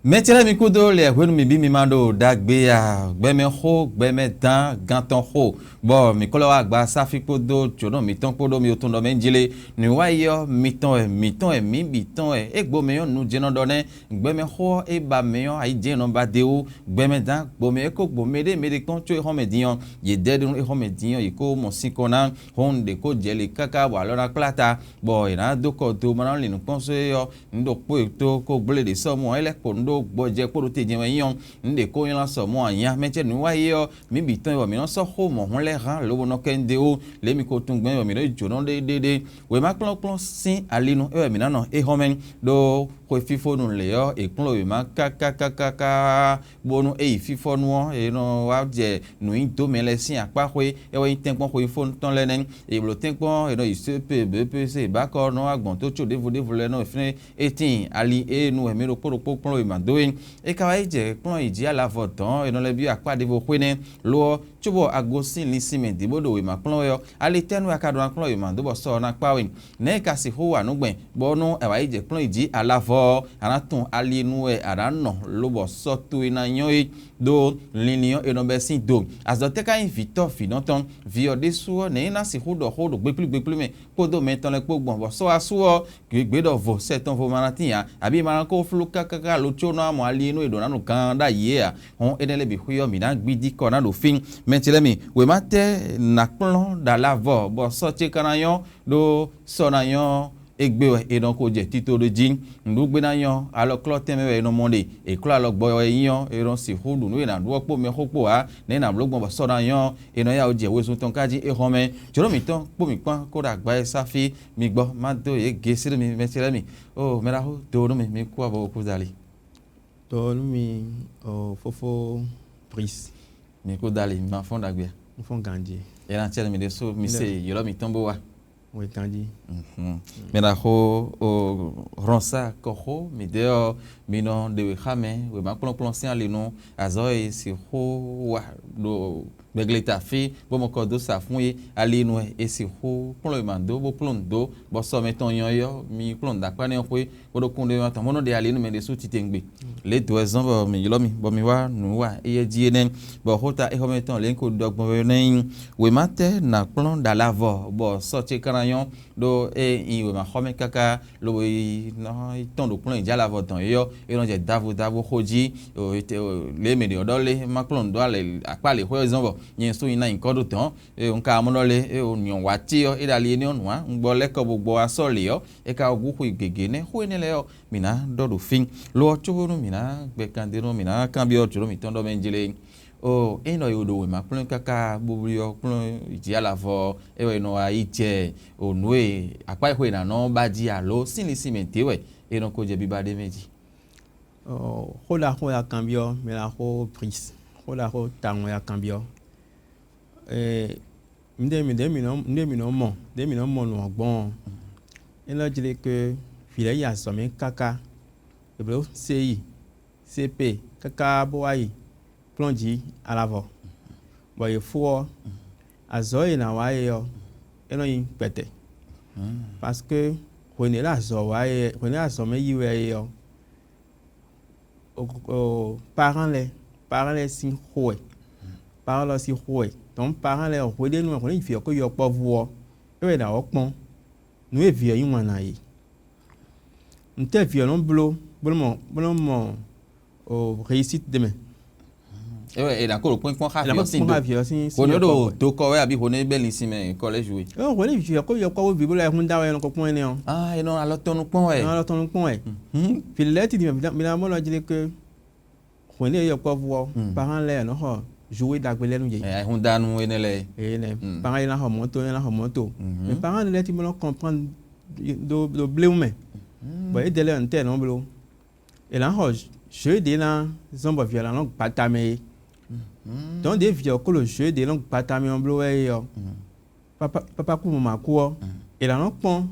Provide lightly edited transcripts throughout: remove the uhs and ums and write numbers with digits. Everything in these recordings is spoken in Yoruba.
Metela mikudo le hwenu mibi mimando dagbea gbeme ho gbeme dan ganton ho bo mikolo agba safi podo chono miton podo mi otundo menjile ni wayo miton mi biton egbo meyon nu jeno done gbeme ho e ba meyon ai jeno ba deu gbeme dan gbome ko gbome de kon cho e homedion ye dedun e homedion ye ko mo sikona honde ko jeli kaka wa lora plata bo ina doko to manan linu ponso yo ndo po to ko gbele de somo ele kondo gbọ́jẹ́ kóró tèjì wọn yíyan ńlẹ̀ kó yẹn lọ́sọ̀ mọ́ àyàn mẹ́tẹ́ ní wáyé ọ́ míbi tán ìwọ̀ mìíràn sọ hó mọ̀ hún lẹ́hàn lówó náà kẹ́ńdé ó lẹ́mi kó tún gbẹ́ ìwọ̀ mìíràn ìjòná déédéé wèé má kplọ́kplọ́ sí àlínú ìwọ̀ mìíràn náà ehọ́mẹ́ni ló kó fífónù lè yọ ìkúnlọ̀ wèé má kákákákáká gbónú èyí fífọ́nù ọ́ èèyàn wá jẹ nùyín dómẹ́lẹ́ sí àpáhùé ẹ̀wọ̀ yín tẹ́ńpọ́n kó fónù tán lẹ́nẹ́ èèbùrò tẹ́ńpọ́n èèyàn ìsépè bẹ́pẹ́sẹ̀ ìbákọ́ náà àgbọ̀n tó tso dévudévu lẹ́nu ìfẹ́ etí àlí èèyàn ẹ̀mí kpọ́rọ̀kpọ́rọ̀ ìmàdóyè ekawa ije kplɔn yi dzi alavɔ tɔn enɔ le bi akpa de vo ƒoe lɔ tsobo agosi li ciment bodo we ma kplɔn yɔ ali tɛnu aka do na kplɔn yi ma do bɔ sɔ na kpa we ne kasi ho wa nugbɛ bɔnu ewa yi dze kplɔn yi dzi alavɔ anatun ali nu adanɔ lobɔ sɔ to ina nyɔ ye do liniɔ enɔ bɛ si do azɔte ka yi vitɔ finɔtɔn viɔ de suɔ ne yina si ho do gbekpli me kpodo me tɔn le kpo gbɔn bɔ sɔ asuɔ gbegbe dɔ vo sɛtɔn vo manati ya abi manako flu kakaka lo tso nɔ amɔ ali no edo nanu kan da yea hon enele bi huyo mi na gbidi ko na do fin mentilemi we mate na kplon da lavo bo so che kanayon do so na yon egbe edan ko je titoro jin ndugbe na yon alo clock teme no monde e klo alo gbo yon eran si hudu no na do po me hopo a ne na blogbon bo so na yon edan ya o je we so ton kaji e home joro mi ton po mi pan ko da gba safi mi gbo ma do e gesire mi mentilemi o mera ho do no mi ku abo ku dali Tolu mi fofo pris. Mi ko dali ma fond agbe. Mi fond gandi. Era tiele mi de so mi se yolo mi tombo wa. Oui gandi. Me la ho o ronsa ko ho mi de o mi no de we xame we ma plon si ale no azoi si ho wa do begleta fi bo mo ko do sa fun ye ale no e si ho plon mando bo plon do bo so meton yon yo mi plon da pa ne ko do kunde ma tan mono de ale no me de so titengbe le 2 ans bo mi yolo mi bo mi wa nu wa e ji enen bo hota e ho meton le ko dogbon nen we mate na plon da lavo bo so che karayon do e i we ma home kaka lo we no ton do plon ja lavo tan yo e no je davo hoji o le me de odole ma plon do ale apa le ho ezon bo yin so ina nkan do tan e nka amonole e o nyon wa ti yo e dali ni onwa ngbo le ko gbogbo asole yo e ka ogu hu igbege ne hu ni le yo mina do do fin lo churu mina gbe kandiro mina kan bi o churu mi ton do menjile o eno yodo we ma plon kaka bubrio plon iji alavo e we no aije onwe apa ihwe na no baji alo sinli simente we eno ko je bibade meji Hola cambio, me la ho pris. Hola ho tango ya cambio. Ndemi no mo no gbon. Elo jile ke file ya so me kaka. Eblo CI, CP, kaka boai. Plonji alavo. Boye fo azoe na wa yo. Elo yin pete. Parce que when la zo wa when la so me yiwe yo. Parents les si hoi parents si hoi donc parents les hoi de nous on fait que yo pas voir et là okpon nous e vieux yin wana yi nte vieux non blo o réussite demain e da ko point ha vieux si on do to ko we abi ho ne belin si me college we o ho le vieux ko yo ko vi bolo e hun da we no ko point ne on e no alotonu pon we no alotonu pon we fileti di mi na mo lo jile ke when you are voir parents les no jouer d'agbele nu je hun danu enele parents na ho moto mais parents les ti me comprendre do bleume boy de le ante no blo et là jeu de la zombo violent donc patame donc des vieux que le jeu de donc patame en blo e yo papa ku mama ku et là non pon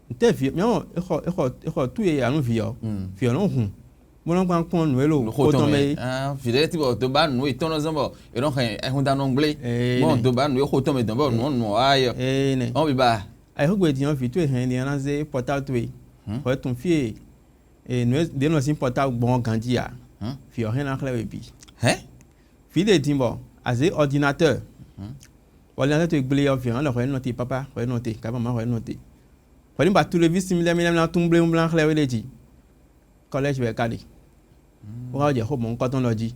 ante vieux non e tout e anu vieux non hun mon grand con nuelo hotome fidelity bo to ba nu itono zombo e don kan e hun da no ngle mon to ba nu hotome don bo no ayo ne on bi ba ai ho gbe ti on fi to e hen ni na ze portal to e ho ton fie et nous de nos sim portable bon grandi à fi rien en clair et puis fi de timbo azé ordinateur ordinateur tu blé au fi on le noter papa on noter ka maman on noter faut pas tout le vis similaire mais là tomber un blanc clair et dit collège vais caler on va dire mon quand on l'a dit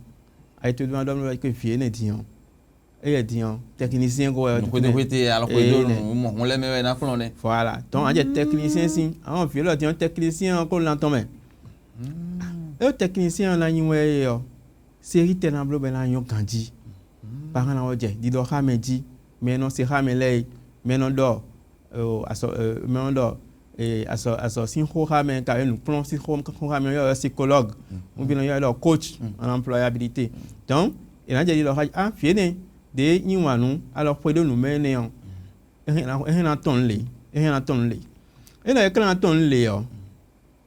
a été demandé que fi ne dit et dit technicien go alors on les met dans plan voilà donc un technicien si on fi le dit un technicien encore l'entend mais le technicien là y série tenable ben là yo kandi par an oje di do ha meji mais non c'est ha melay mais non do mais non do et aso sin ho ha men ka nous plan si ho ha men yo psychologue ou bien yo leur coach en employabilité donc il a dit lo ha fiene de yiwanu alors pour nous mener en en ton le et là quand ton le yo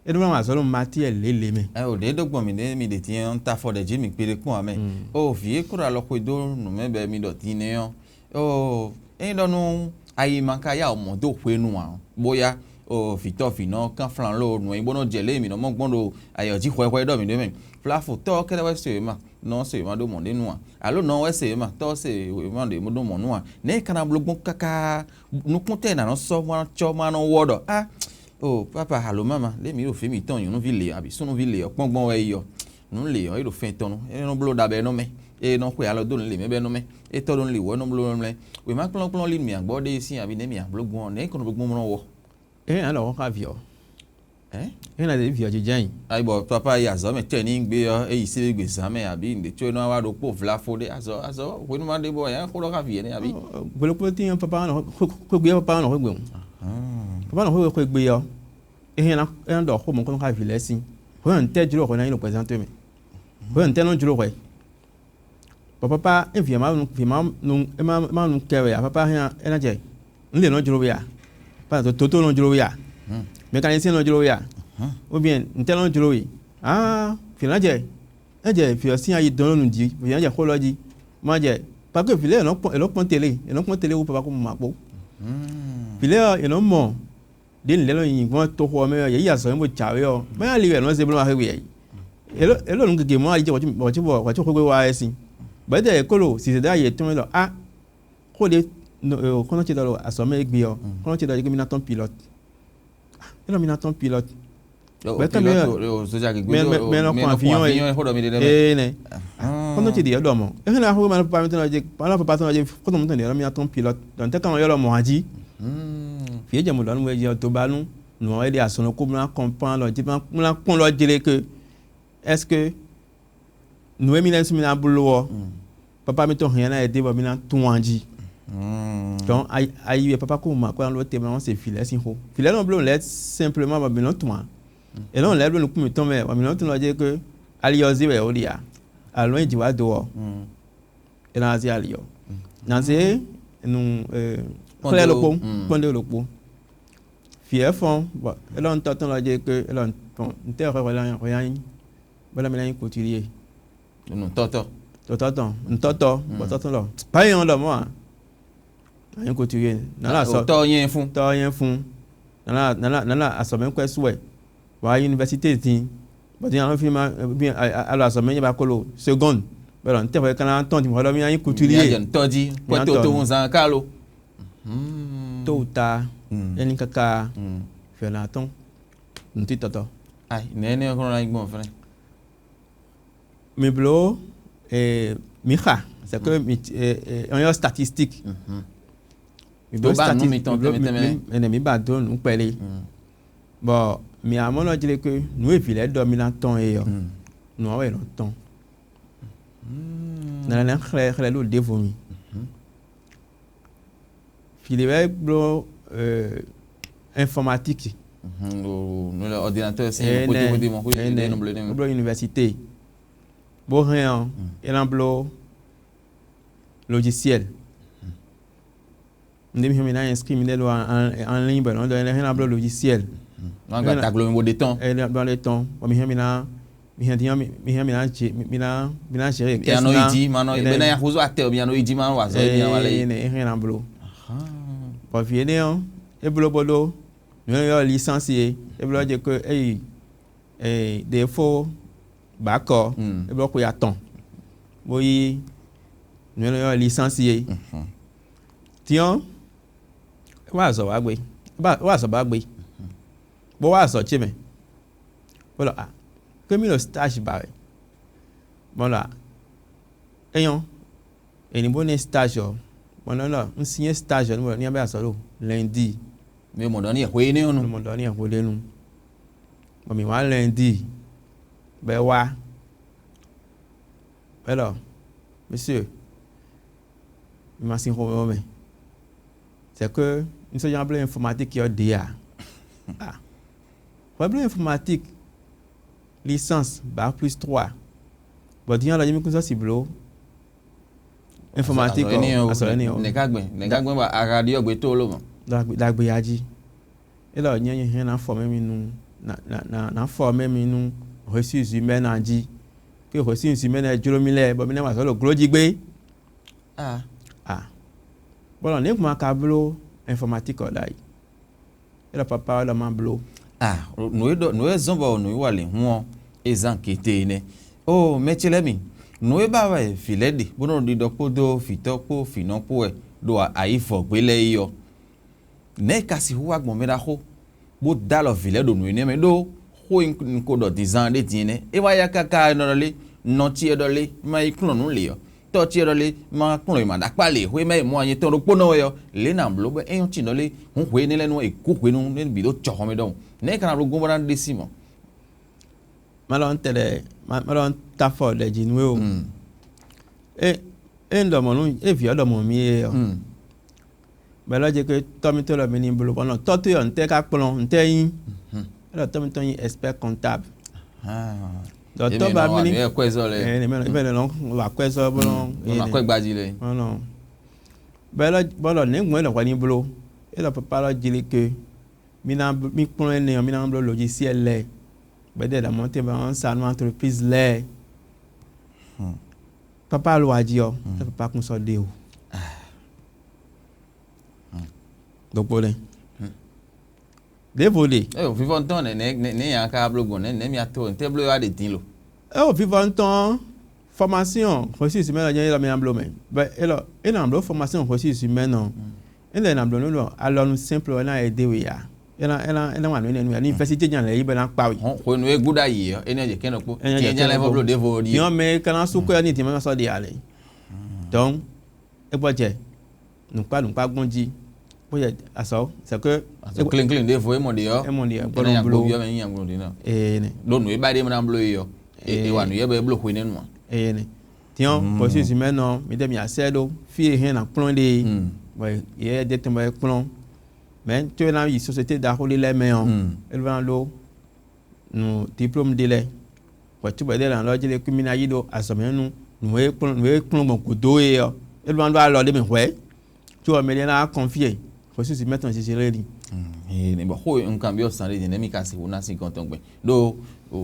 et nous avons solo matière l'élément o de dogbon mi de tien ta for de jimi pere kun ame o vie kura lo ko do nu me be mi do tine yo o e do nu ayi manka ya o mo do pe nu a boya o fito fino kan flan lo nu e bono jele mi no mo gbon do ayo ji hwe do mi de men flafo to kele we se ma no se ma do mo de nu a alo no we se ma to se we ma de mo do mo nu a ne kana blogbon kaka nu kunte na no so ma cho ma no wodo oh papa allo mama le mi ro fe mi ton yun nu vi le abi sunu vi le opongbon we yo nu le yo ro fe ton e no blo da be no me e no pe alo do le me be no me e to don le wo no blo no le we ma plon li mi agbo de si abi ne mi agbogbon ne kono gbon mo wo alors on va vio e na de vio je jan ai bo papa ya zo me te ni gbe yo e isi gbe zame abi nde to no wa do po vla fo de azo we no ma de bo ya ko lo ka vie ne abi bolo po ti papa no ko gbe papa no ko gbe papa no ko gbe yo e na do ko mo ko ka vie lesin ko en te juro ko na ni présenter me ko en te no juro ko papa e vie ma no e ma no kewe papa ya e na je nle no juro ya pa to no juro ya mécanicien no juro ya ou bien ntel no juro yi filan je fi osin ayi don nu di filan je ko lo di ma je pa que filet no pon télé ou papa ko ma po filet no mo din le lo yin won to ho me ye ya so mo chawe o me ali we no se blo ma hewe yi elo nu gege mo ayi je wo ti ko gbe wa esin ba de ko lo si se da ye tun lo ko de ko no ti do aso me gbe o ko no ti do je mi na ton pilote il a mis ton pilote mais non avion quand tu dis dormo et là on va pas maintenant je pas pas ton je quand on entend il a ton pilote donc quand il a mo adi fi je mo don we je to ba nu nous on aider à son ko blanc comprendre le dit blanc kon lo dire que est-ce que nous éminence mina bulo papa mi to rien a aider ba mina tout andi donc aïe papa ko ma ko l'autre témoin c'est filet si ho filet non bleu let simplement ba binon toi et non lève nous pour me tomber ba binon toi dire que aliozi we olia à loin du wa do et là c'est alio nan c'est nous clair le pont pondé le pont fier fond bon et là on t'entend là dire que là on terre rien voilà mais là couturier nous toto là pas un là moi un couturier nana so to yen fun nana asome ko suwe wa université tin ba tin an fi ma bien alors asome ba kolo seconde ba don te fa kana ton ti mo lo mi an couturier ya to di ko to won san kalo to ta eni kaka fe la ton nti toto ai nene ko na igbon fere mi blo micha c'est que en statistique do ba nu mi ton mi ba don nu pele bon mi amo lo dire que nous e vile do mi na ton e yo nous awe no ton na na khre lo de vomi file blo informatique nous l'ordinateur c'est côté mon côté de blo université bo rien et en blo logiciel ndem mi na inscrit mi lo en ligne ben on donne un blo logiciel on va t'agglomérer de temps et dans le temps mi na gérer que no idi mano bena ya huzo ate bien no idi man wa zo bien wala ne rien blo pa viene on e blo bodo nous yo licencié e blo dire que et des faux bacor et beaucoup ya temps oui nous avons licencié tiens wa so wa gbe wa so ba gbe bo wa so chime voilà ah comme le stage ba voilà ayant et ni bon stage bon non on signe stage nous ni ba so lundi mais mon dernier oui non mon dernier ko le nous bon mi wa lundi ben wa alors monsieur merci Romain c'est que nous sommes en plein informatique qui a DA ah problème informatique licence bac plus 3 bon dire là je me ça ciblo informatique ne kagbe ba radio gbe to lo mo da gbe yaji et là nyen na former mi nu na former mi nu ressources humaines en dit que ressources humaines est jolomile bon mi na so lo gloji gbe ah bon on est comme cablo informatique là et là papa là mamblo nous zomba nous wale huon ezankete ne o mechelemi nous ba wa filedi bono di dopodo fitopo finopo e do aifo gbele yo ne kasi huwa gbon mera ho bo dalo filedo nu ne me do ho nko do 10 ans de tine e wa yakaka no le no ti edole ma iklon nu le yo to ti edole ma klon ma da pale ho me mo yin to ro pono yo le na blo be eyon ti no le hun ho ni lenu e ku pe nu ne bi do cho me do ne kana ro gbo ran de simo malon tele malon ta fo de jinwe o e ndo mo nu e vi odo mo mi e o be lo je ke to mi to lo mi ni blo bono to to yo nte ka plon nte yin lo to mi to yin expert comptable do to ba mi ni e ko ezo le e me lo wa ko ezo bono e ma ko gbaji le no be lo bono ne ngwe lo kwa ni blo e lo papa lo jile ke mi plon ne mi na blo logiciel le bede la monter ba ça une entreprise là papa lo a dit papa qu'on so de o donc bolé dévolé o vivant temps ne ya ka blogon ne mi ato te blo ya de tin lo o vivant temps formation ressources humaines la mi amblo men ba et amblo formation ressources humaines non et là amblo no alors nous simple na aider we ya ena wa no ni university jan le ibe na pa wi ho no e guda yi ene je ken ko ti jan le blo de vo di yo me kana su ko ni ti ma so di ale donc e bo je nu pa gbonji bo je aso c'est que clean de vo e mo de yo bo no blo yo me yan blo di na ne do no e ba de mo na blo yo e wa no ye be blo ko ni no ne tiens processus humain non mi de mi asedo fi hen na plon de ouais ye de te mo plon mais tu es dans une société d'arrôler les mains elle va l'eau nous diplôme de lait quoi tu vas dans l'ordre les criminels do assommé nous plomb bon couteau et elle va alors les mais ouais tu vas me là confier faut se mettre en gérer ne bo ho un cambio sans les dynamiques assez on a 50 ans do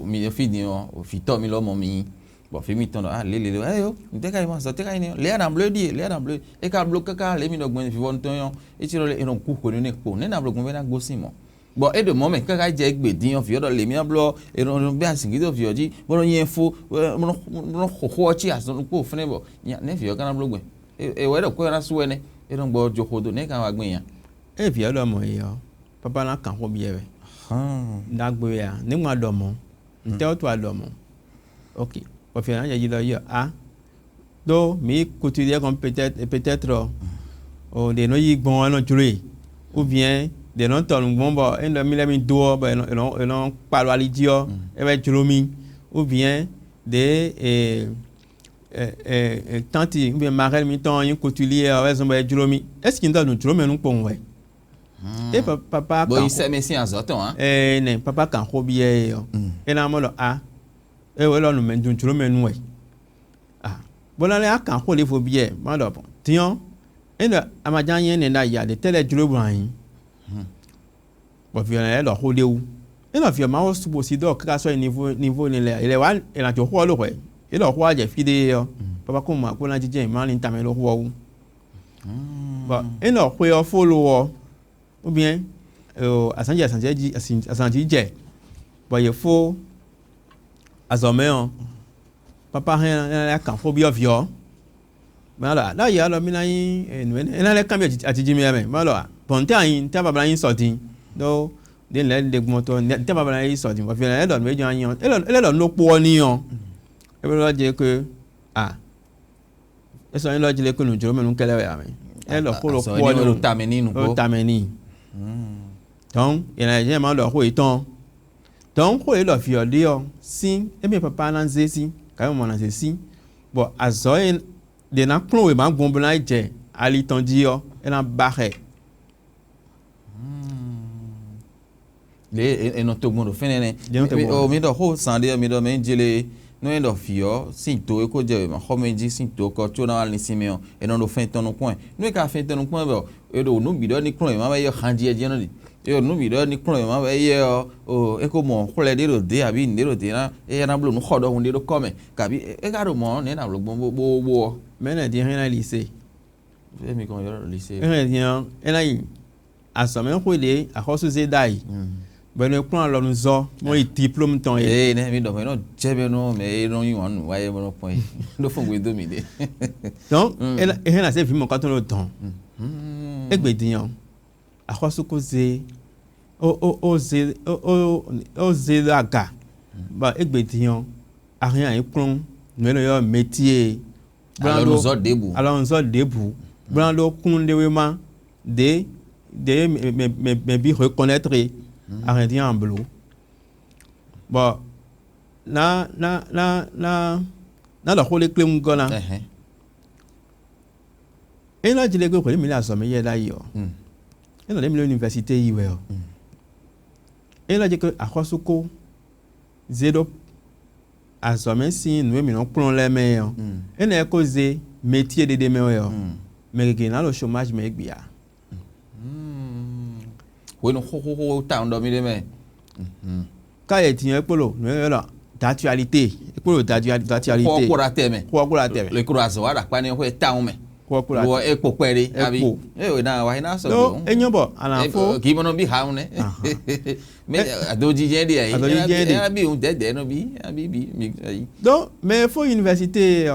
mi fini o fito mi lo mo mi bo fi mi ton le ayo nte ka ma so te ka ni le na bleu di le na bleu e ka bleu ka le mi no gbon fi won ton yon e ti ro le eron ku ko ni po ne na bleu gbon be na go sin mo bo e de moment ka je gbe din fi odo le mi bleu eron be asin gido fi oji bo yin fo mo ho chi asun ko fune bo ne fi o ka na bleu gbon e we do ko na su ene eron gbo jo hodo ne ka wa gbin yan e fi odo mo yo papa na kan ko bi e na gbe ya ni mo do mo nte o to ado mo OK au final il y a ah donc mais quotidien comme peut-être des noms y bon on jouer ou bien des noms ton bon bah un demi la mi do bah non parle à l'idiot et va jouer ou bien des tanti ou bien marel mi ton un quotidien avec son bah jouer est-ce qu'il donne jouer mais non pour ouais et papa bon il sait mais c'est en sortant hein non papa quand hobby et là moi ah e we lo nu men dun churo menu we bola le akan ko le fo biye ma do tian e no amajan yen ne na ya de tele churo bran bo fi na lo ho lewu e no fi ma o subo si do ka so niveau ni le ile wa e na jo ho lo we e lo ho aje fi de yo papa ko ma ko na jije ma ni ta me lo ho wo bo e no ho yo follow ou bien asanje je bo ye fo azɔmɛ papa hɛn la kan fo bi ɔviɔ mɛ alɔ la yi alɔ mi na yi ɛna lɛ kan bi atidzi mi mɛ mɛ alɔ bɔn tɛ anyi tɛ babla yi sɔti do de lɛ de gbɔtɔ tɛ babla yi sɔti ɔfi lɛ ɛlɔ mi jɔ anyi ɛlɔ no kpɔ ni yɔ ɛbɛ lɔ dze ke esɔ yi lɔ dze le ke nudzro mɛ nu kɛlɛ ya mɛ ɛlɔ ko lɔ kpɔ ni o tamɛ ni donc yɛlɛ yɛ ma lɔ ko yi tɔn donc ko yi lɔ fi ɔdi yɔ si emi papa na ze si kayo mɔ na ze si bɔn azɔ yi de na kplɔ yi ma gbɔn bena yi dze ali tɔn dzi yɔ ɛna ba xɛ. le eno to gbɔn do fɛnɛ nɛ o mi dɔ ko san de mi dɔ mɛ n jele no e dɔ fiyɔ si to e ko jɛ ma xɔmɛ dzi si to kɔ tso na wali si mi yɔ eno do fɛn tɔnu kɔn no e ka fɛn tɔnu kɔn bɛ e do nu bi dɔ ni kplɔ yi ma bɛ yɛ xan dzi ɛdzi nɔ de e nu bi dɔ ni kplɔ yi ma bɛ yɛ o e ko mɔ xɔlɛ de do de abi ne do de na e yɛ na blo nu xɔ dɔ hun de do kɔmɛ kabi e ka do mɔ ne na blo gbɔn bo. mɛ na di hɛn na lycée. e mi kɔn yɔrɔ lycée. hɛn di hɛn ɛna yi asɔmɛ ko de akɔsu ze da yi. bɛnɛ kplɔ alɔ nu zɔ mo yi diplôme tɔn ye. ee ne mi dɔ mɛ n'o jɛ bɛ n'o mɛ e n'o yi wɔn nu wa ye m'o pɔn ye n'o fɔ ŋun do mi de. donc e hɛn na se fi mɔ katɔ n'o tɔn e gbe diyan akɔsu ko ze o ze la ga ba e gbe diyan a hɛn ayi kplɔ nu yɛlɛ yɔ métier. alɔ nu zɔ debu. alɔ nu zɔ debu blan do kun de we ma de mɛ bi reconnaître. Arrêtez en bleu. Bon, na la rôle clé mon gars là. Et là, je l'ai compris, mais là, ça me y est d'ailleurs. Et là, l'université y est. Et là, j'ai que à quoi souko zéro à sommet si nous mais plomb les meilleurs. Et là, causé métier de demeure. Mais là, le chômage mais bien. Oui, nous ho ta on dormi demain. Quand il tient polo, nous là d'actualité. Polo d'actualité. Ko la teme. Ko la teme. Le croise wa da pa ni ho ta on me. Ko la. Lo e popo ere abi. E na wa ina so do. Enyobo ala fo. Ki mo no bi ha ne. Me adoji je de ai. Abi un de no bi, abi bi mi ai. Donc, mais faut université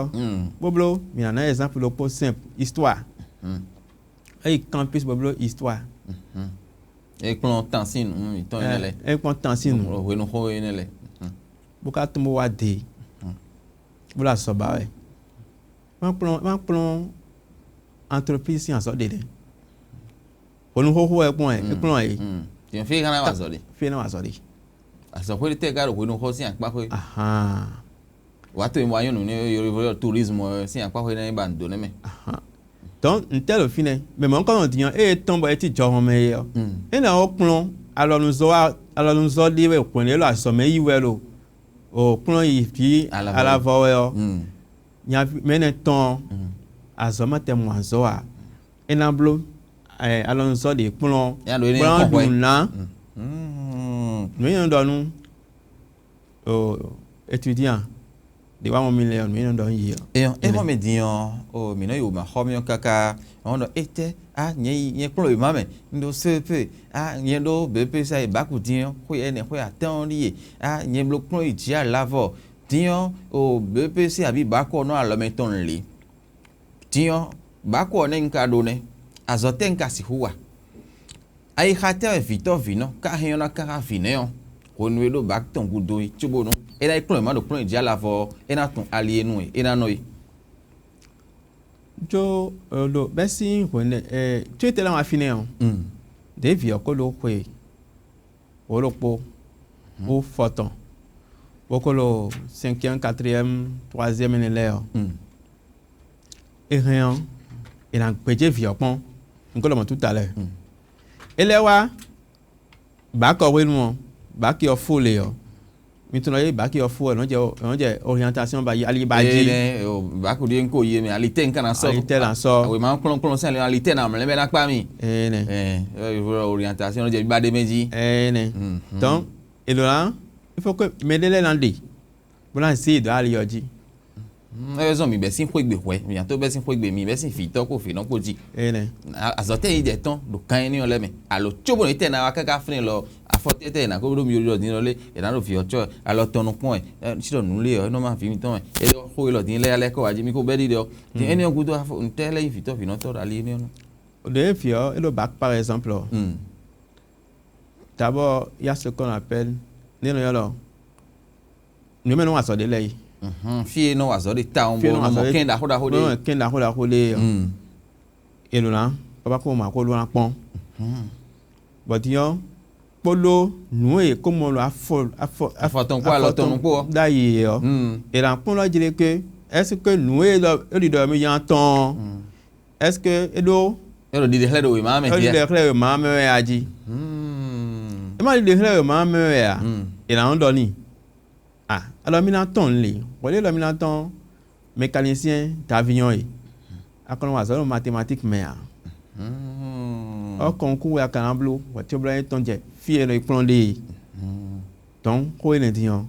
Boblo, mi na exemple le po simple, histoire. Ai campus Boblo histoire. E kplɔn tansi nu itɔn yi lɛ. E kplɔn tansi nu. o wenu xɔ yi ne lɛ. Buka tumbo wa de. Bula sɔba wɛ. Ma kplɔn entreprise si asɔ de dɛ. Onu xoxo ekplɔn ye. Ekplɔn ye. Tiɲɛ fi kana wa sɔ de. Fi na wa sɔ de. Asɔkoli tɛ ka do wenu xɔ si akpakɔ ye. Wato yi mo anyo nu ne yɔrɔ tourisme si akpakɔ ye ne ba do ne mɛ. Donc ntel fine mais mon quand on dit e tombe e ti jo me yo e na o plon alors nous zo di we pon lo asome yi we lo o plon yi fi à la voix yo nya mene ton azoma te mo zo a e na blo alors nous zo di plon na nous y donu o étudiant de 1 million million don yi e ho me dion o mi no yo ma ho mi kaka on ete a nye klo ma me ndo cp a nye do bp sai ba ku dion ho ye ne ho ya tan ri a nye blo klo iji a lavo dion o bp si abi ba ko no alo me ton li dion ba ko ne nka do ne azote nka si huwa ai khata vito vino ka he na ka vine on onu edo ba ton gudo chubo no e na iklo ma do klo iji a lavo e na ton alienu e na no yi jo lo besi wone tu étais là à finir des vieux ko lo kwe o lo po o photon o ko lo 5e 4e 3e ne le et rien et en peje vieux pon nko lo mo tout à l'heure et le wa ba ko we nu ba ki o fo le yo maintenant il ba ki o fo no je orientation ba ali ba ji ba ko de nko ye me ali ten kana so ali ten so we ma klon sen ali ten am le me na pa mi orientation je ba de meji donc et là il faut que medele lande bon essayer de ali oji raison mi be sin ko igbe we mi to be sin ko igbe mi be sin fi to ko fi no ko ji azote yi de ton do kan ni o le me alo chobo ni ten na wa kaka frin lo afɔtɛtɛ na ko do mi yɔrɔ din lɔle ena do fi ɔtsɔ alɔ tɔnu kpɔn si dɔ nuli ɛ ɛnɔ ma fi mi tɔn ɛ ɛdɔ ko yɔrɔ din lɛ alɛ kɔ wadzi mi ko bɛ di dɔ ɛni ɔgudo afɔ ntɛ lɛ yi fitɔ fi nɔtɔ ali ɛni ɔnu. De fiɔ et le bac par exemple. D'abord il y a ce qu'on appelle nous menons à sortir les fille non à sortir ta on bon ken da hoda hode ken da hoda hode et là papa ko ma ko lo na pon but yo polo nous et comme on a ton quoi alors ton quoi d'ailleurs et là pon lo dire que est-ce que nous et le dormi y entend est-ce que edo ero di declare o mama e dia declare mama e aji e ma di declare mama e a e la on doni alors mi na ton le wole lo mi na ton mécanicien d'avion e akon wa so mathématique mais o concours ya kanablo wa ti obla ton je fi e lo ipon de donc ko e dion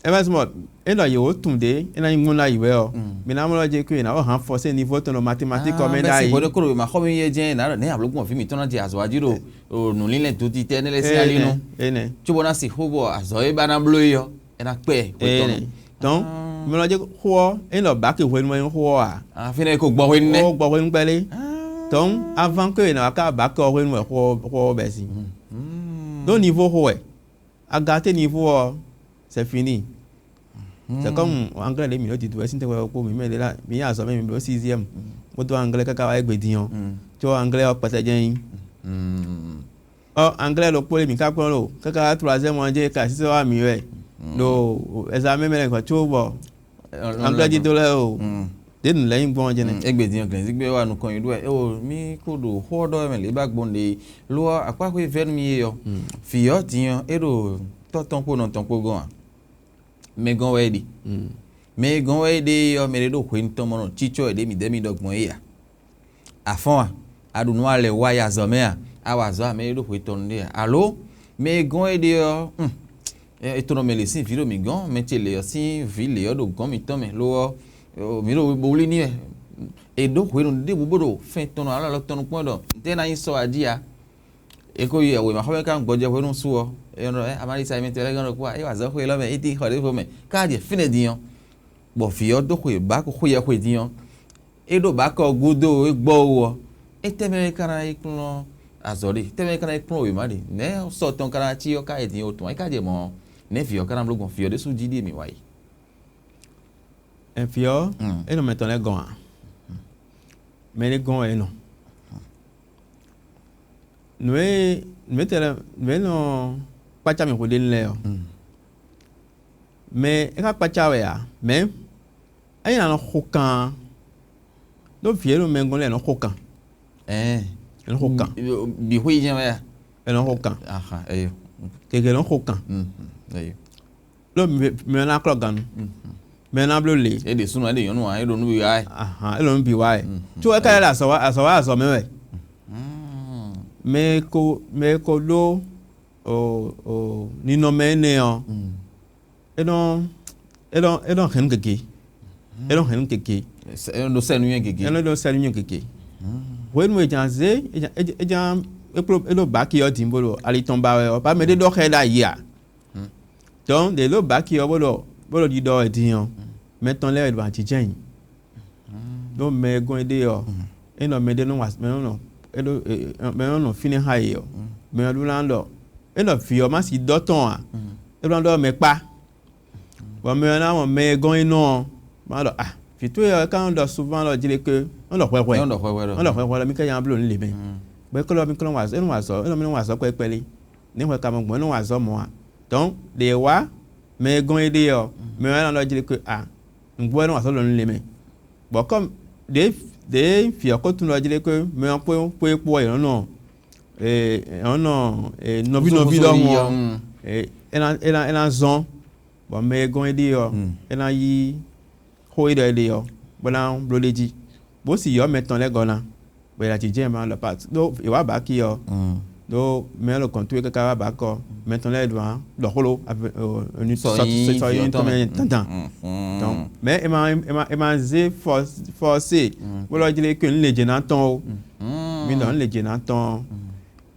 e ma smart e lo yo tunde e na ngun la iwe o mi na mo lo je ku na o renforcer niveau ton mathématique comme dai bo de ko ma ko mi ye je na ne ablogun fi mi ton je azo ajiro o nu lile to ti te ne le si ali no ene chubo na si hobo azo e ba na blo yo e na pe ko ton donc mi lo je ho e lo ba ke ho ni ho a fi ne ko gbo ho ni o gbo ho ni pele donc avant que na ka ba ko ho ni ho be si donc niveau ho e à gâter niveau c'est fini. C'est comme anglais les minutes du ouest, pour me mettre là, mais il y a ça même le 6e. Moi, toi anglais caca avec Bédion. Tu vois anglais au passage. Oh anglais le pôle, mais caca lo, caca 3e manger, caca c'est ça mieux. No, examen mais quoi, tu vois. Anglais dit de là. Didn't let him go on. Bédion, Glenzik, wa no kon do e mi ko do hodo me le backbone de lo akwa ko vermi yo. Fio tian e do ton ko non ton ko go. Me gon wedi me gon wedi yo me do kwin to mono chicho e de mi demi dogbon ya afon adu no ale wa ya zo me a wa zo me do kwin to nde allo me gon wedi yo e to no me le sin filo mi gon me tele yo sin vile yo do gon mi to me lo mi do boli ni e do kwin de bubodo fin to no ala lo to no pon do te na yin so adia e ko ye we ma ho kan gboje we no su o amari sai me tele gan ko e wa zo ko lo me iti hore fo me ka je fine diyan bo fi o do ko ba ko ye ko diyan e do ba ko gudo e gbo wo e teme kana ikun azori teme kana ikun we ma de ne so ton kana chi o ka e diyan o ton e ka je mo ne fi o kana blogon fi o de su jidi mi wai e fi o e no meton le gon me le gon e no nous non pas jamais rodé l'air mais et quand pas chawe ya mais ay na hokan do fiero mengon le no hokan no hokan bi hui je ya no hokan aha ayo que no hokan ayo lo me na klogan me na blole e de sunu ade yonu an e do nu bi ai aha e lo nu bi wai tu e ka la so me we me ko lo ni no me ne o e don hen keke e don hen keke e do senu yen keke e do senu yen keke when we janze e jan e lo ba ki o timbolo ali tomba we o pa me de do he da ya donc de lo ba ki o bolo di do e diyan meton le ba ti jen donc me gon de o e no me de no was me no elo me no fini high yo me do lando e no fi o ma si doton a e lando me pa bo me na mo me gon ino ma do fi to yo kan do souvent lo dire que on lo hwe mi ka yan blo ni le me be ko lo mi ko lo wa so e no mi no wa so pe pele ni hwe ka mo gbon no wa so mo a donc de wa me gon ide yo me na lo dire que ngbo no wa so lo ni le me bo comme de fi akotu lo dire que me en po e no no bi do mo ena zon bo me gon ide yo ena yi ho ide yo bo na blo leji bo si yo meton le gona bo la ti je ma lo pat do e wa ba ki yo do me lo contrôle que ka ba ko meton le devant do holo une sortie tant donc mais ema ze forcé bo lo dire que le je na ton mi non le je na ton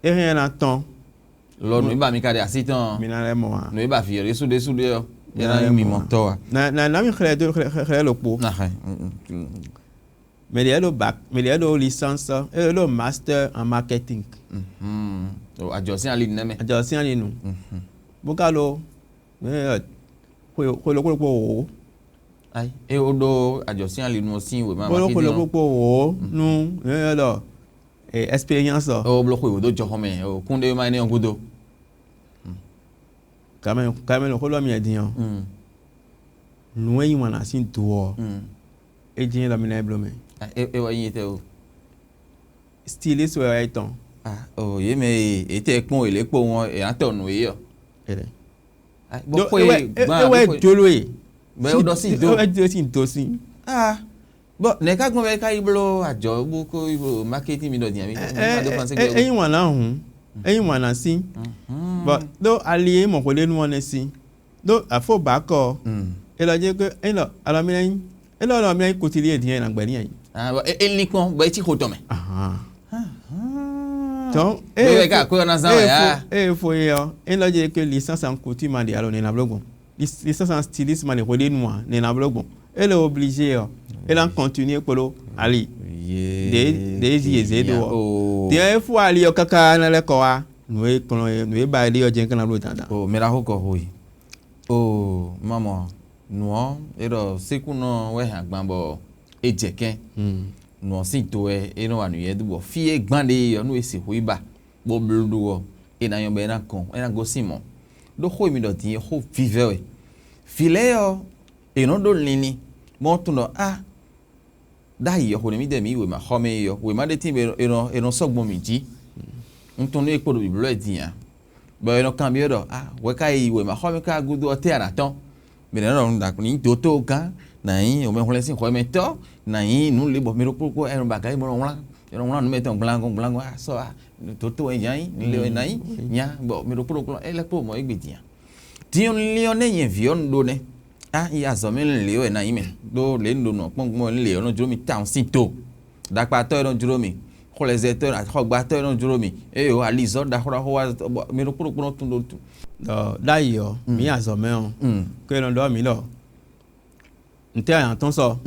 et rien na ton Lo no iba mi kade asitan. mina le mo a No iba fi resude yo. Yana mi monto a. na mi khre lo po Ah. mais il y a le bac mais il y a le licence et le master en marketing O ajosin ali neme. ajo si ani nu bukalo ko o Ai, e odo ajosin ali no sin we ma ko o nu lo expérience o bloco o do johome o kunde ma ni ongudo. quand même ko lo mi edian nu yi wana sin to e din la mi na blome E wa yin te o. styliste wa iton Ah, o ye me e te pon ele po won e atonu e yo. ele Ai, bo ko e e dolo e be o do si do. e do sin to sin Ah. Bo ne ka gbon be ka iblo ajo bu ko ibo marketing mi do dian mi. e wana hun e wana sin but do allié mo ko le nu wona sin do afo ba ko e lo je ko e lo ala mi lo mi ko ti le din na gbe ni yin Ah, e ni pon be ti ko to me. donc Be ka ko na za ya. faut et là j'ai que licence en couture mali alors na blogon licence en stylisme mali ko le nu ne na blogon elle est obligée elle en continuer pour ali des yeux do des fois ali kaka na le ko wa nous ba ali o jen kana lo tanda O mera hoko hoi. O mama no ero sekuno we agbambo ejeken. No sin to e no anu ye du fi egbande yo no esi hoi ba. Bo bludu wo e na yon be na kon e na go simon. Do hoi mi do tin ho vive we. File yo e no do lini mo tun do da yo ho mi de mi we ma home yo we ma de tin e no sogbon mi ji. Ntonu e ko do biblo e din ya. Ba no cambio do we ka iwe ma home ka gudu o te anaton. Me no nda ni toto kan na yin o me hole sin ho me to na yin nu le bo me ro ko e ba ka mo wala e no no me ton blanco so toto e yan ni le na yin nya bo me ro ko e le po mo igbe dia ti on le on yin vion do ne ya so me le o na yin me do le ndo no pon mo le no juro mi town sin to da pa to no juro mi ko le zeto na ko gba to no juro mi e o alizo da ho wa me ro ko tun do tu da yo mi azo me on que no do mi lo nte an ton so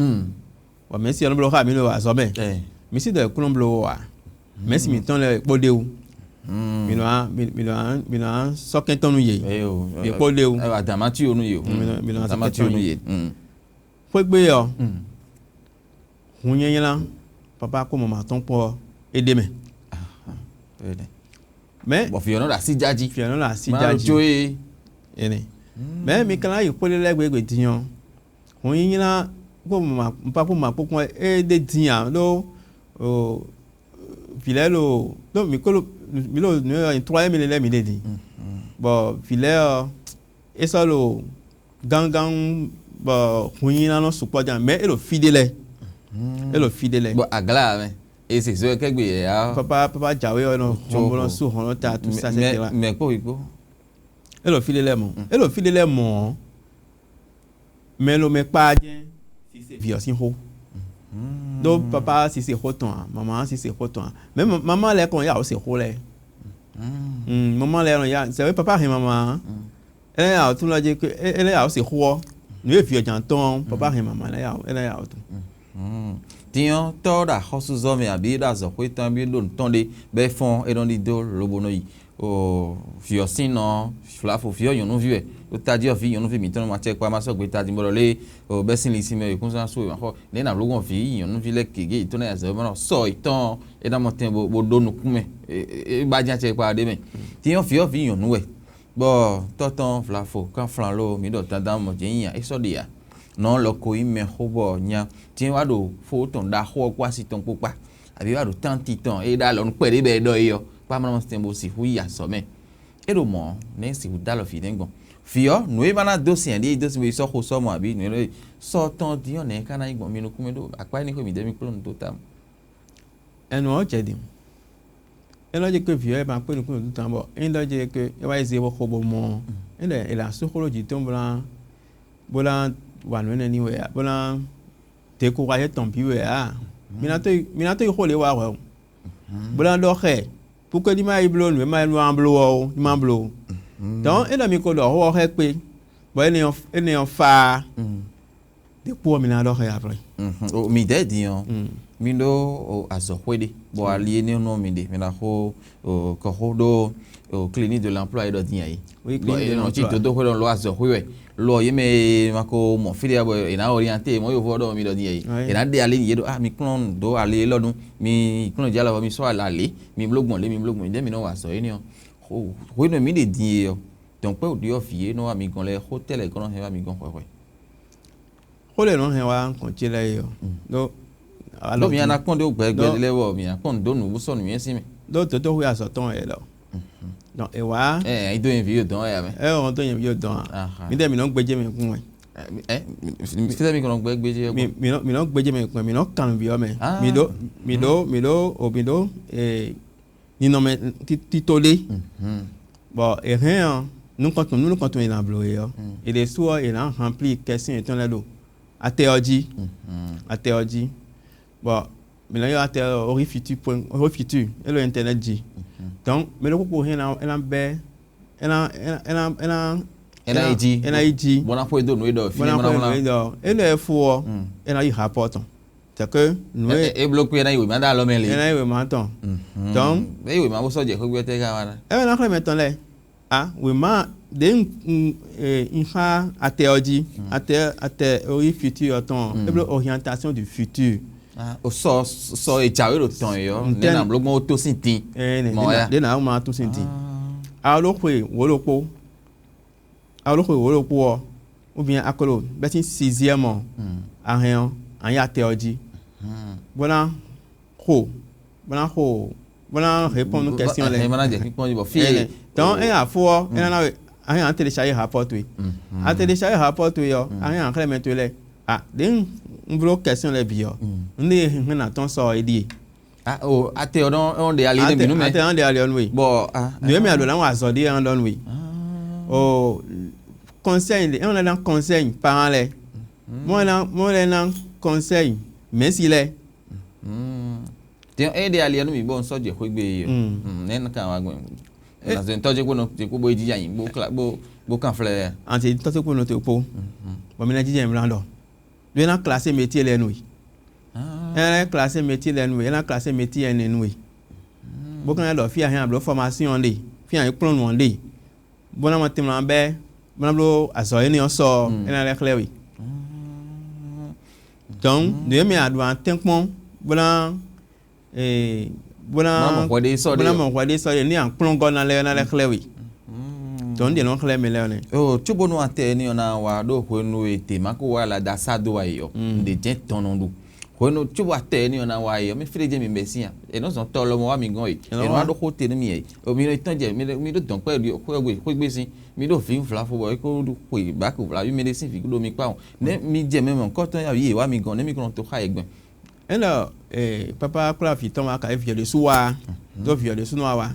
wa me si on blo ka mi lo azo me mi si de kulon blo wa me si mi ton le pode ou mi no an so ken ton ye mi pode ou adamati onu ye mi no adamati onu ye fo gbe yo hunyen la papa ko mama ton po ede me mais bo fi ono da si jaji ma joye ene mais mi kan ayi pole legbe diyan hunyen la ko mama papa ma ko e de diyan lo filet lo mi lo no 3000 le mi de di bon filet e so lo gangan bo hunyen la no support dan mais e lo fidèle bo agla me et c'est ce que gbe ya papa jawe ono hombo so hono ta tout ça c'est là mais ko ipo e lo fidèle mo mais lo me pa jen si c'est vieux sin ho do papa si c'est hoton maman si c'est hoton même maman le kon ya o c'est ho le maman le ya c'est papa et maman elle a tout la dit que elle a c'est ho nous vieux janton papa et maman elle a tout tian to da hosu zo me abi da zo ko tan bi don tonde be fon e don di do lobono yi o fio sino flafo fio yon no vieux o ta di o fi yon no fi mi ton ma check pa ma so gbe ta di mo le o be sin li si me kun san so e ho le na logon fi yon no fi le kege to na zo mo so itan e da mo ten bo do nu kun me e ba jan check pa de me tian fio fi yon no we bo toton flafo kan flan lo mi do ta da mo je yin e so de ya non lo ko ime hobo nya tin wa do fo ton da ho kwa si ton pupa abi wa do tanti ton e da lo npe de be do yo pa mo stembo si hu ya so me e do mo ne si hu da lo fi den gon fio no e bana dossier di dossier we so ko so mo abi no so ton di on e kana igbon mi no ku me do apa ni ko mi de mi plon total enu o je di e lo je ke fio e ba pe no ku do tan bo e lo je ke e wa ze wo ko bo mo e la psychologie ton bolan wanu ne ni we bolan te ko ga ton bi we mina to ko le wa wa bolan do khe pour que dima iblo nous ma no amblo dima amblo donc et mi ko do ho he pe bo ene on fa de pour mi na do he après o mi de di on mi do o azokwede bo ali ni no mi de mi na ko ko ho do o clinique de l'emploi do di aí oui clinique de l'emploi do ho lo azokwe lo yeme mako mo filia bo ina orienté mo yo vodo mi do di aí ina de ali yedo mi klon do ali lodun mi klon jala mi so ali mi blogbon le mi blogbon de mi no wa so ni o ho no mi de di o donc pe o di o fie no mi gon le hotel e kono he mi gon kwe ole no he wa kon chile yo do alors mi ana kon de gbegbe le wo mi akon do nu so nu yen si mi do to hu aso ton e lo donc e wa i do envie don ya me on to yen yo don mi de mi no gbeje mi kun mi fi mi kon gbegbe mi no gbeje mi kun mi no kan bi o me mi do ni no me titolé bon et rien nous quand on est dans bloqué et les soirs il a rempli question étant là l'eau à théologie bon mais là il y a théorie futur et le internet dit donc mais le pour rien elle a dit bon après do nous do et le faut elle a eu rapport c'est que nous et bloqué na yo manda lo mele elle a eu maintenant donc et yo ma bo so je ko gbete ka wala et là après maintenant là oui ma de inha à théorie future ton orientation du futur o so e jawe lo ton yo na blogbon to sintin mo ya de na ma to sintin alo pe wo lo po ou bien akolo betin 6e en rien en ya théorie voilà répondre aux questions là donc et à fois et là a télécharger rapport oui a télécharger rapport oui yo a en mettre là den une question là bio on est na ton so aider ate on de ali de nous mais ate on de ali on oui bon nous mais alors là on a zodi en don oui conseil on a dans conseil parents là moi là conseil mais s'il est tiens de ali no mi bon so je ko gbe nen kan wa gwen na zen toje ko no je ko bo ji yan bo kan fleur anti toje ko no te po bo mi na ji yan blando le na classé métier les nous elle classé métier les nous elle a classé métier en nous bo kan lo fi yan blo formation de fi yan plan no de bo na matem na be bo na blo aso ni on so elle a clair oui donc nous me a doit tempon bo na bon quoi des so ni en plongo na le clair oui donc de non clair mais là tubo no ate ni ona wa do ko no ete mako wa la da sado wa yo de jen tonondu ko no tubo ate ni ona wa yo me fere je mi mesia e no so to lo mo wa mi gan e no do ko te ni mi e o mi no tan je mi do don pe ko gbe sin mi do fi fla fo boy ko do ko ba ko fla mi medicine fi do mi pa on ne mi je me mon ko tan ya yi wa mi gan ne mi kan to ha egbon alors papa kula fi ton wa ka e viole suwa do viole suwa wa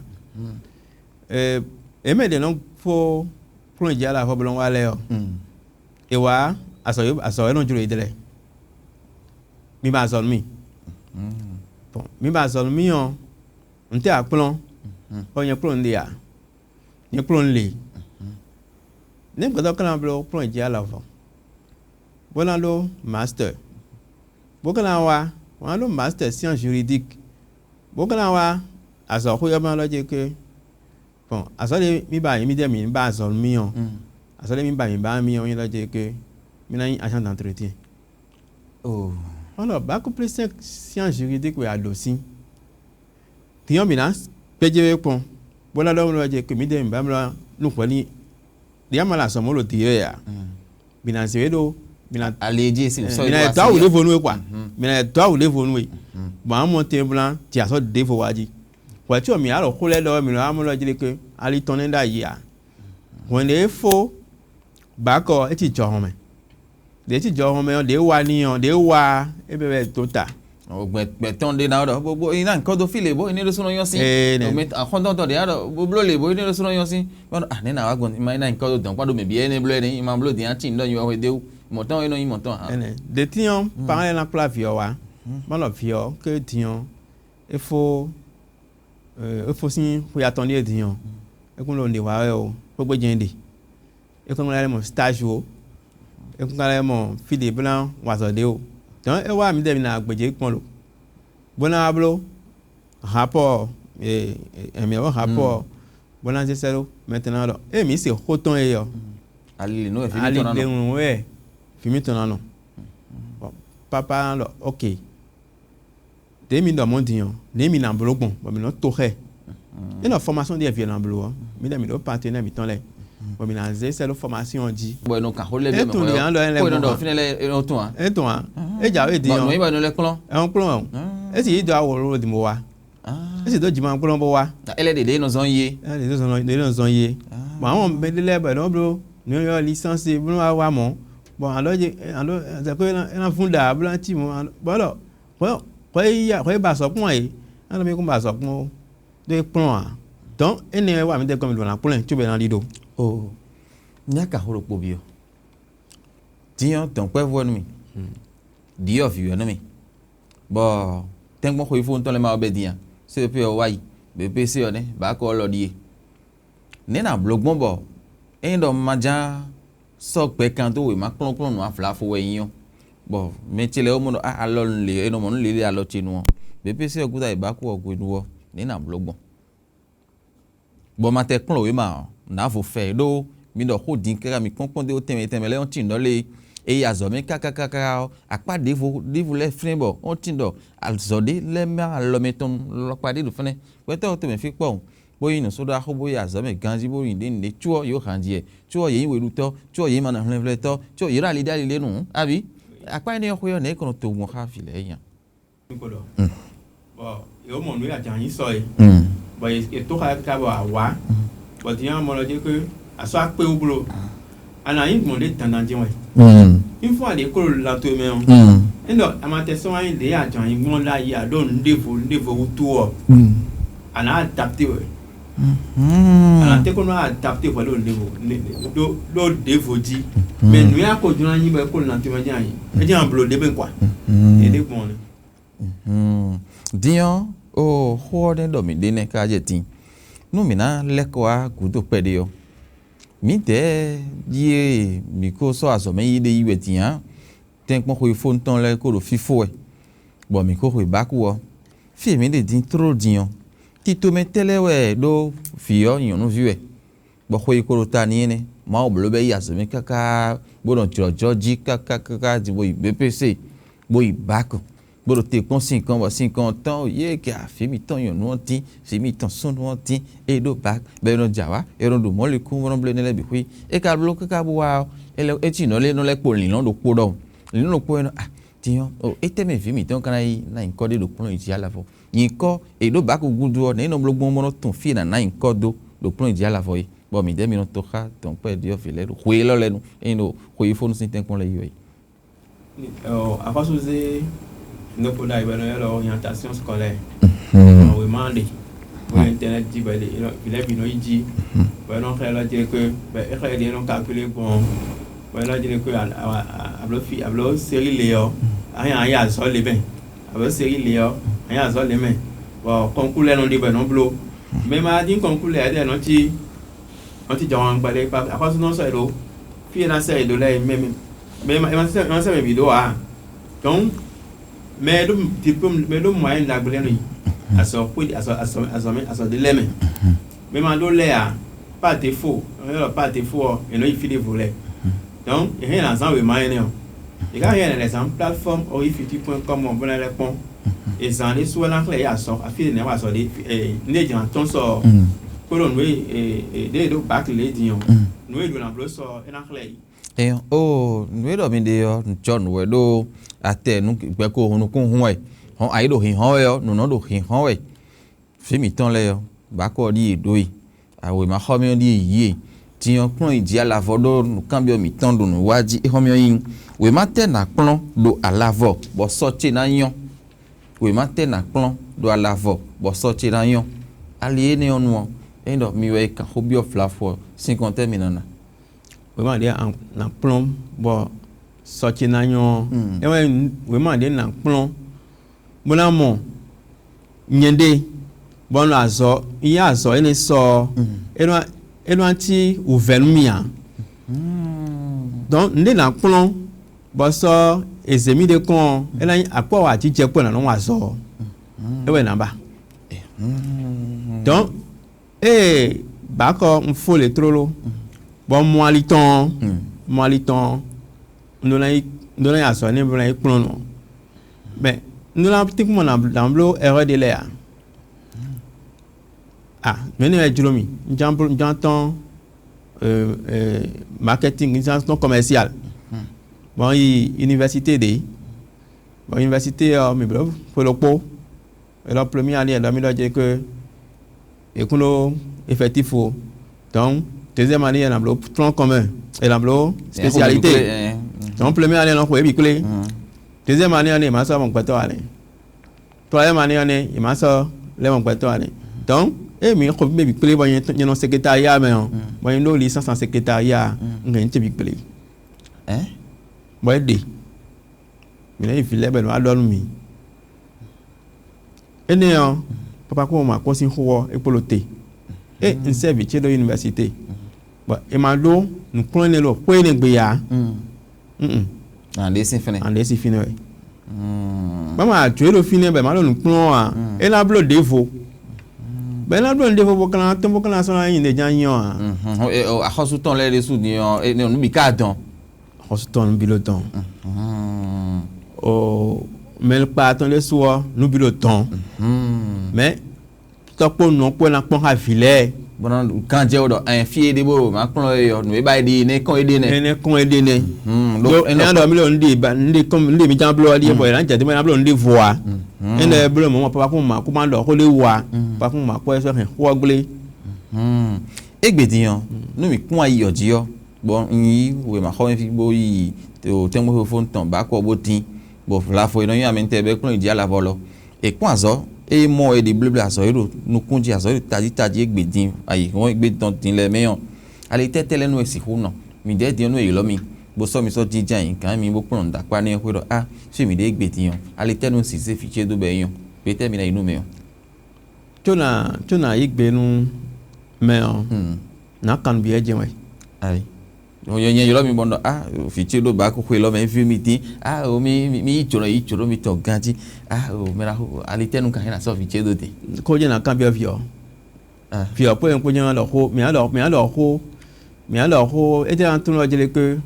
e me de non fo plon ja la fo blon wa le o e wa aso no juro idele mi ba zon mi bon mi ba zon mi on nte a plon o yen plon de ya yen plon le ne ko kan blo plon ja la fo bona lo master bokana wa lo master sciences juridiques bokana wa aso ko yo ma lo je ke bon aso le mi ba mi de mi ba zon mi on aso le mi ba mi on lo je ke mi na agent d'entretien alors ba ko plus sciences juridiques we adosi tiyon mi na peje pon bona lo je ke mi de mi ba lo nu ko ni dia mala so mo lo tie ya bina zedo mina alleji si so mina to le vonu kwa mina to le vonu ba mo te blanc ti aso de fo waji kwa ti o mi aro ko le do mi lo amu lo jile ke ali ton nda yi a won le fo ba ko e ti jo hon me de wa ni on de wa e be tota o gbe ton de na do bo ina nkan do file bo ni lo so no yan si o me akon don to de aro bo blo le bo ni lo so no yan si ni na wa gon ma ina nkan do don kwa do me bi ene blo ni ma blo di an tin do yo we de montant eno montant de tion parler na clavier wa ma lo fio que tion il faut il faut aussi pour attendre les dions et qu'on le voit pour que j'ai dit et qu'on a mon stage et qu'on a mon fil blanc oiseau donc et ouais me devina agbeje pon lo bona ablo rapport et meilleur rapport bona c'est ça maintenant là et mi c'est roton et yo ali no e ali de un ouais fimi ton non papa là OK demi dans mon dion demi na blogon ba mi no to he et la formation des vieux en blo mi da mi do partenaire mi ton là ba mi na c'est la formation dit bon ka holé de mo ko no finale e to an e to an e ja we dion no iba no le klon e on klon e si do aworo di mo wa e si do jima klon bo wa ele de no zon ye de no zon ye bon on be de le ba no bro no yo licence bro wa mo bon alors ça ko en funda blanc ti mo bon alors ko ba so pon e an mi ko ba so pon de plon donc ene wa mi de comme na plon tu be na lido oh nyaka horo pobio dion ton pe vo mi di of you no mi bo ten mo ko ifo ton le ma obedian se pe o wai be pc o ne ba ko lo die ne na blogbon bo endo maja so pe kan to we ma klon no afla fo we yin bo me chile o mo a lo le eno mo le a lo chinu be pc o guda e ba ko ogun wo ne na blogbon bo ma te klon we ma na fo fe do mi do ko din kera mi konpon de o teme le on tin do le e ya zo mi kakakaka apa de vo le frin bo on tin do al zo de le ma lo meton lo pa de do fene we to me fi po boyin so da ho boya zo me ganji boyin de ne chuo yo hanji chuo yin we lu to chuo yin ma na hlen to chuo yira li dali le nu abi apa ni ko yo ne ko to mo ha fi le yan ko do bo yo mo nu ya jan yin so e bo e to ka ba wa bo ti yan mo lo je ke aso ape obulo ana yin mo le tandan je we une fois les cols la to me endo amate so yin de ya jan yin mo la ya do ndevo to ana adapté we ana te ko no adapté pour le niveau do devo di mais nous ya ko juna yin be ko na to me jan yin e jan blo de ben quoi et de bon dion o ho de do mi de ne ka je tin nu mi na le ko a gudo pe de yo mi te die mi ko so aso me yide yiwe tian ten ko ko fo nton le ko lo fifo e bo mi ko ko ba ku fi mi de din trop dion ti to me tele we do fi yo yon no viwe bo ko ko lo ta ni ne ma o blo be ya so mi kaka bo don joji kaka di bo BPC bo i ba ko bo te kon 50 ans ye ki a fi mi ton yon no ti fi mi ton son no ti e do back be no jawa e ro do mo le ku won ble ne le bi hui e ka blo ka bu wa e ti no le po lin lo do po do lin lo po no ah ti yo o e te me fi mi ton kana yi na nko de do po ji ala fo yin ko e do back gudu o ne no blo gbon mo no ton fi na nko do po ji ala fo yi bo mi de mi no to ka ton pe di o fi le hui lo le nu e no hui fo no sin ten kon le yi a pas osé no ko dai bana yalo orientation scolaire we mande we internet di bale il bi no iji we no xela je que be xela no calculer bon we la je que ablo série leo aya ya so le ben ablo série leo aya so le men bon concours le no di ben no blo mais ma din concours le de no ti jawan bale pa apa no so elo fi na se do le même ma se vidéo a donc mais le diplôme mais le moyen la glenu à so de leme mais ma do le a pas défaut et non il fait des volets donc il y a un moyen il y a un plateforme orifiti.com on bonne répond et ça les soit l'anglais à so a fait ne va so de ne jan ton so ko lo nous et de do back les dion nous do na blo so en anglais e o nous do mi de yo John we do ate nu gbe ko hunu kun hun e hon ai do hin hon yo nu no do hin hon we fi mi ton le yo ba ko di do yi awe ma ho mi di yi ti yon plon iji ala vodo nu cambio mi ton do nu waji e ho mi yin we ma te na plon do ala vo bo so che na yon we ma te na plon do ala vo bo so che na yon ali ne onu e do mi we ka hobi of la for 50 minana we ma dia na plon bo sorti na yon e we ma de na plon bona mo nyende bon la zo il y a zo il so et loin ti ouvert mia donc ne na plon bo so ezemi de kon et là apo wa ti je po na no wa zo e we na ba donc ba ko mfo le trolo bon moaliton nous la so ne bla plon no mais nous la pratiquement dans blo erreur de l'air maintenant Julomi j'entends marketing gestion commerciale bon université mais pour le pot et la première année elle a mis dire que écono effectif donc deuxième année elle a blo tronc commun elle a blo spécialité donc première année on peut épiculer deuxième année on est master mon quarto année troisième année il master les mon quarto année donc mi ko bi play ba yen secrétariat mais ba yen licence en secrétariat ngeen ci bi play boy de mi lay fi lebe no adon mi ene papa ko ma ko sin ho e polote in serve ci do université ba e ma do nu plane lo ko ene gbe ya ande si fini ba ma tu lo fini ba ma lo nu plon e la blo devo ben la blonde faut que tempo que la sona yin de janyo a hosuton le resu ni e no bi ka don hosuton biloton mais pas ton le soir nous biloton mais topo non po na pon ha filet bon kan je odo en fie de bo ma pon yo no e ba di ne kon e de ne do en ando mi lo ndi ba ndi comme ndi mi jan blo ali bo ran jade ma blo ndi voa ene blo mo papa ko ma ko ma do ko le wa papa ko ma ko so hen wo gble egbediyan no mi kun ayi oji yo bon yi we ma ko fi bo yi o temo fo ntan ba ko bo tin bo la fo ino yan mi te be kun idi ala volo e kun azo e mo e de bleu azo ero no kunji azo taji egbedin ayi won egbedin tin le meyan ale tetele no esi hu no mi de di no e lo mi bo so mi so jijan yin kan mi bo pon da pa ni pe do se mi de egbediyan ale tenu si se fi che do be yan pe te mi na inu meyan tuna igbenu meyan na kan bi eje we ai o yen yo lo mi bondo fi che do ba ko ko lo me fi mi tin o mi ichoro mi to ganji o mera ale tenu kan na so fi che do te ko je na kan bi fi o po en ko jan lo ho mi a lo ho e te an tun lo jele que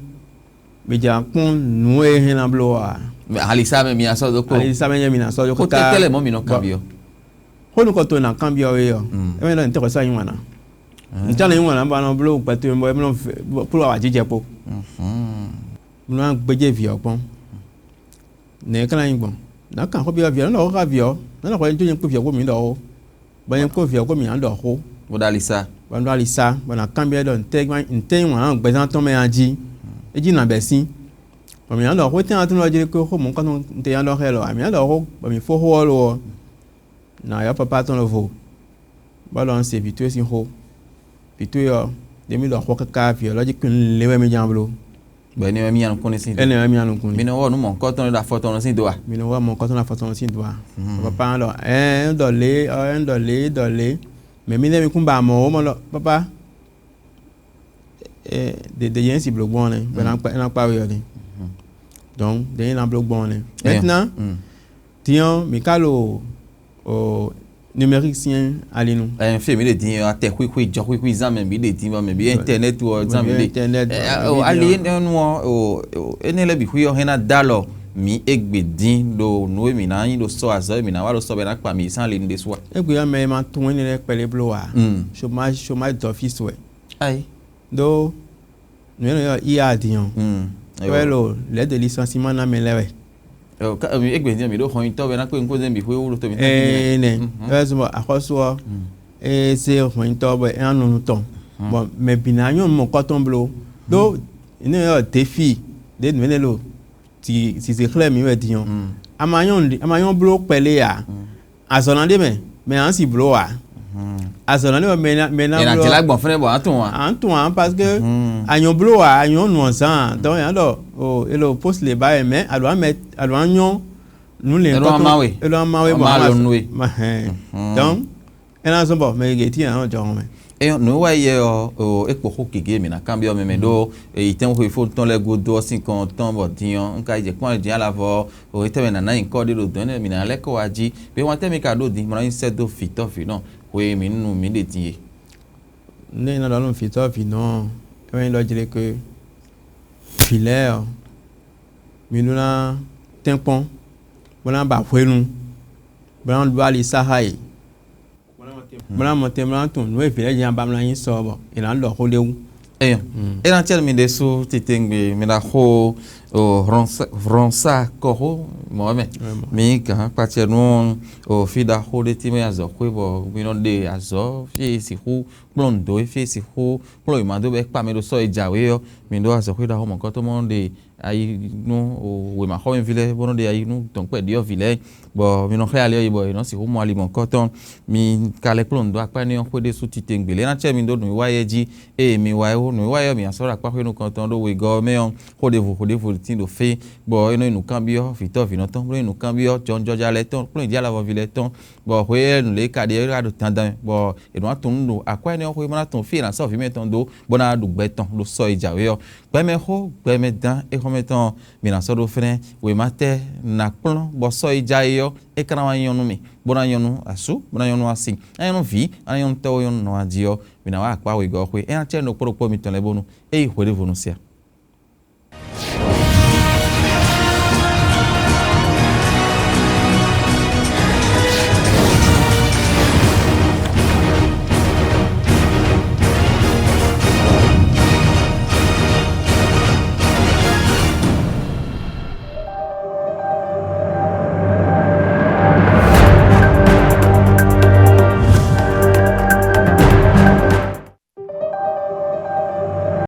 mi ja kun nu e hen na blo alisa me mi aso do ko alisa me mi na so do ko tele mo mi no cambio ho no ko to na cambio yo e me no nte ko sa yin wana ntana yin wana ba no blo pa to mo no pro wa jije po mo na gbeje vi opon ne kan yin gbon na kan ko bi vi no ka vi o na ko yin to yin ko vi ko mi do ba yin ko vi ko mi an do ho bo dalisa ba ndo alisa ba na cambio do nte wan gbe san to me anji eji na besin ba mi an do ho te an tun lo jire ko mo kan te an do he lo ami an do ho ba mi fo ho lo na ya papa ton lo vo ba lo se bitu sin ho bitu yo de mi lo ho ka fi lo ji kun le mi jamblo ba ni mi an kun sin ene mi an kun mi no wo no mo ko ton da foto no sin do wa mi no wo mo ko ton da foto no sin do wa papa lo do le mais mi ne mi kun ba mo lo papa de yen si blog bon ba na pa yo ni donc de yen na blog bon ni maintenant tiens mi kalo numérique sien alinu fait mi de tin a te kwi jo kwi exam mi de tin ba mi bi internet o exam mi de ali no ene le bi kwi o hena dalo mi egbedin do no mi na yin do so azo mi na wa do so be na pa mi san le nde so egbe ya me ma tun ni le pele blowa chômage d'office we ai do no yo ia dion welo le de licenciement na me lewe mi egbedin mi do hon to be na pe nko ze mi kwi wo to mi ne ezo akoso se hon to be anu ton bon me binanyo mo koton blo do ine yo défi de no lo si c'est clair mi we dion amayon blo pele ya azonande me an si blo wa azonande me na blo la gbon fere bo anton parce que ayon blo wa ayon no san donc yan do e lo post le ba mais alo nyon nous les elo amawe bon donc ena zombo me geti na jo me no wa ye o ekpo ho kege mi na cambio me do item ho ifo ton le godo 50 ans bo dion nka je kwa je ala vo o item na na nko de do don mi na le ko aji be won temi ka do di mo yin se do fit off no we mi nu mi de tie ne na do fit off no e lo jire que filaire mi nu na tempon bona ba fwenu bona do ali sahai bona mo temla ton no e filaire jan ba mla yin so bo e na lo ko lewu era tel mi de so titengbe mi na ho o ronsa koho mo mi ka patia no o fida ho de ti me azo ko bo mi no de azo fi si hu blondo e fi si hu plo ma do be pa mi do so ijawe yo mi do azo ko da ho mo ko to mo de ayi no o we ma ho en vile bono de ayi no ton pe dio vile bo mi no re ale bo no si hu mo ali mo ko ton mi kale blondo apa ni on ko de so titengbe le na che mi do no wa ye ji e mi wa no wa yo mi asora pa no kan ton do we go me on ho de vo tin do fe bo ino inu cambio fito vino ton inu cambio jonjo jale ton pro dia la vile ton bo we nu le ka de ra do tandan bo inu atun do akwa ni o we ma ton fi na so fi me ton do bo na du gbe ton lo so ijawe yo gbe me ho gbe me dan e ko me ton mi na so do fren we ma te na plon bo so ijawe yo e kana wa yonu mi bo na yonu asu bo na yonu asi ayonu vi ayonu to yonu no adio mi na wa akwa we go we e a che no poro mi ton le bonu e hwe de vonu sia